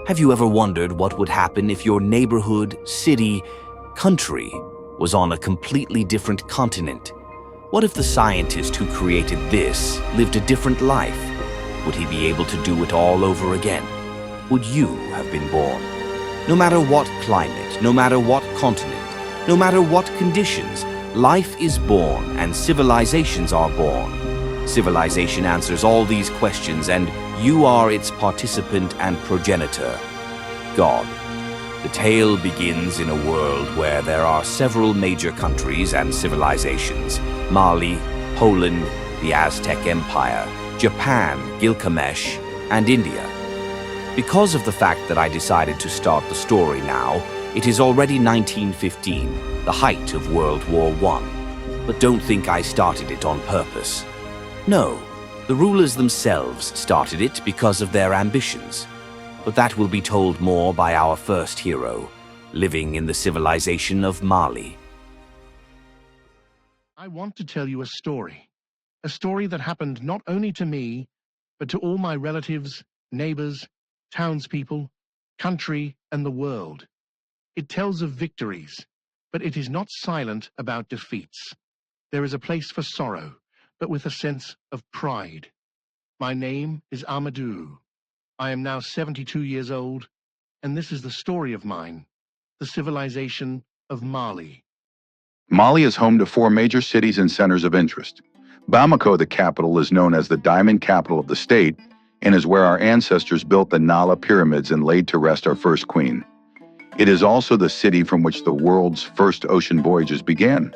Have you ever wondered what would happen if your neighborhood, city, country was on a completely different continent? What if the scientist who created this lived a different life? Would he be able to do it all over again? Would you have been born? No matter what climate, no matter what continent, no matter what conditions, life is born and civilizations are born. Civilization answers all these questions, and you are its participant and progenitor, God. The tale begins in a world where there are several major countries and civilizations: Mali, Poland, the Aztec Empire, Japan, Gilgamesh, and India. Because of the fact that I decided to start the story now, it is already 1915, the height of World War I. But don't think I started it on purpose. No, the rulers themselves started it because of their ambitions. But that will be told more by our first hero, living in the civilization of Mali. I want to tell you a story that happened not only to me, but to all my relatives, neighbors, townspeople, country, and the world. It tells of victories, but it is not silent about defeats. There is a place for sorrow, but with a sense of pride. My name is Amadou. I am now 72 years old, and this is the story of mine, the civilization of Mali. Mali is home to four major cities and centers of interest. Bamako, the capital, is known as the diamond capital of the state and is where our ancestors built the Nala pyramids and laid to rest our first queen. It is also the city from which the world's first ocean voyages began.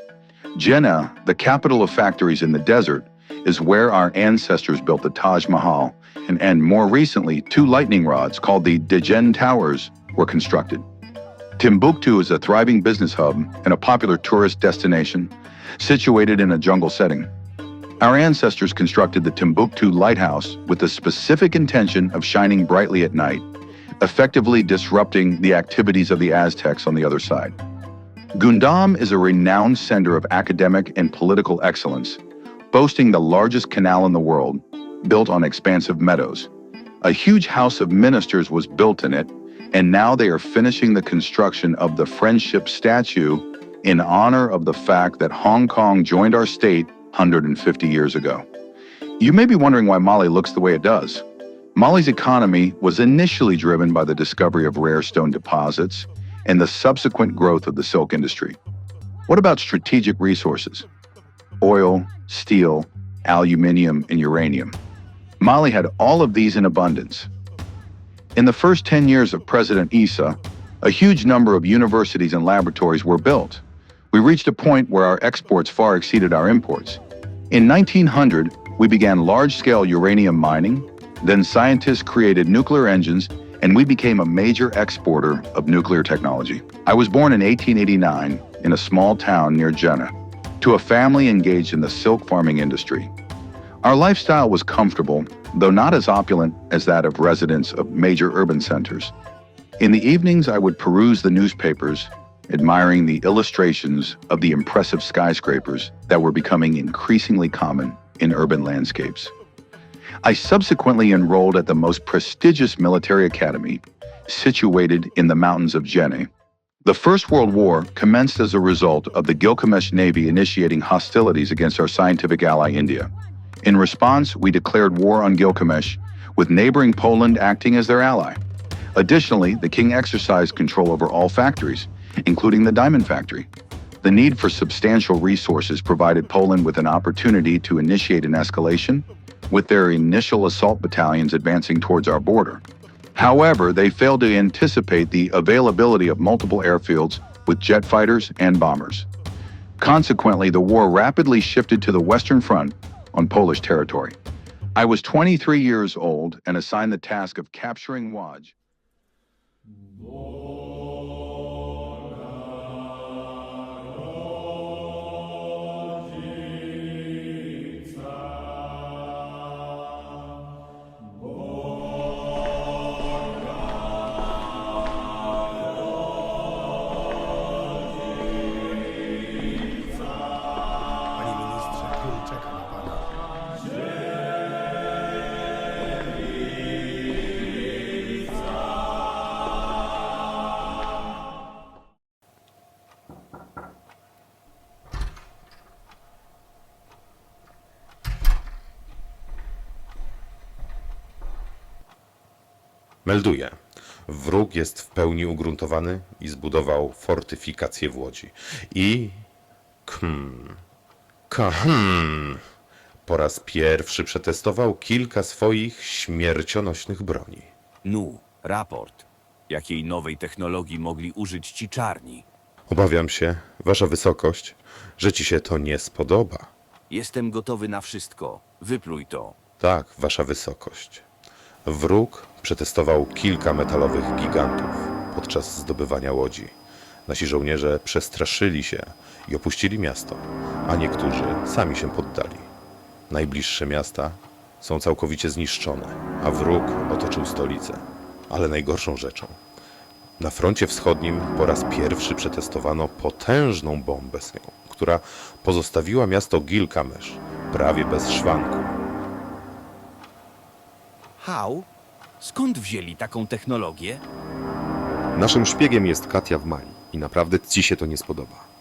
Jeddah, the capital of factories in the desert, is where our ancestors built the Taj Mahal, and more recently, two lightning rods called the Djinn Towers were constructed. Timbuktu is a thriving business hub and a popular tourist destination situated in a jungle setting. Our ancestors constructed the Timbuktu Lighthouse with the specific intention of shining brightly at night, effectively disrupting the activities of the Aztecs on the other side. Gundam is a renowned center of academic and political excellence, boasting the largest canal in the world, built on expansive meadows. A huge house of ministers was built in it, and now they are finishing the construction of the Friendship Statue in honor of the fact that Hong Kong joined our state 150 years ago. You may be wondering why Mali looks the way it does. Mali's economy was initially driven by the discovery of rare stone deposits and the subsequent growth of the silk industry. What about strategic resources? Oil, steel, aluminium, and uranium. Mali had all of these in abundance. In the first 10 years of President Issa, a huge number of universities and laboratories were built. We reached a point where our exports far exceeded our imports. In 1900, we began large-scale uranium mining, then scientists created nuclear engines, and we became a major exporter of nuclear technology. I was born in 1889 in a small town near Jeddah, to a family engaged in the silk farming industry. Our lifestyle was comfortable, though not as opulent as that of residents of major urban centers. In the evenings, I would peruse the newspapers, admiring the illustrations of the impressive skyscrapers that were becoming increasingly common in urban landscapes. I subsequently enrolled at the most prestigious military academy, situated in the mountains of Jeddah. The First World War commenced as a result of the Gilgamesh Navy initiating hostilities against our scientific ally India. In response, we declared war on Gilgamesh, with neighboring Poland acting as their ally. Additionally, the king exercised control over all factories, including the diamond factory. The need for substantial resources provided Poland with an opportunity to initiate an escalation, with their initial assault battalions advancing towards our border. However, they failed to anticipate the availability of multiple airfields with jet fighters and bombers. Consequently, the war rapidly shifted to the Western Front on Polish territory. I was 23 years old and assigned the task of capturing Łódź. Melduję. Wróg jest w pełni ugruntowany i zbudował fortyfikację w Łodzi. I... Po raz pierwszy przetestował kilka swoich śmiercionośnych broni. Nu, raport. Jakiej nowej technologii mogli użyć ci czarni? Obawiam się, wasza wysokość, że ci się to nie spodoba. Jestem gotowy na wszystko. Wypluj to. Tak, wasza wysokość. Wróg przetestował kilka metalowych gigantów podczas zdobywania Łodzi. Nasi żołnierze przestraszyli się i opuścili miasto, a niektórzy sami się poddali. Najbliższe miasta są całkowicie zniszczone, a wróg otoczył stolicę. Ale najgorszą rzeczą, na froncie wschodnim po raz pierwszy przetestowano potężną bombę, która pozostawiła miasto Gilgamesz prawie bez szwanku. How? Skąd wzięli taką technologię? Naszym szpiegiem jest Katia w Mali i naprawdę ci się to nie spodoba.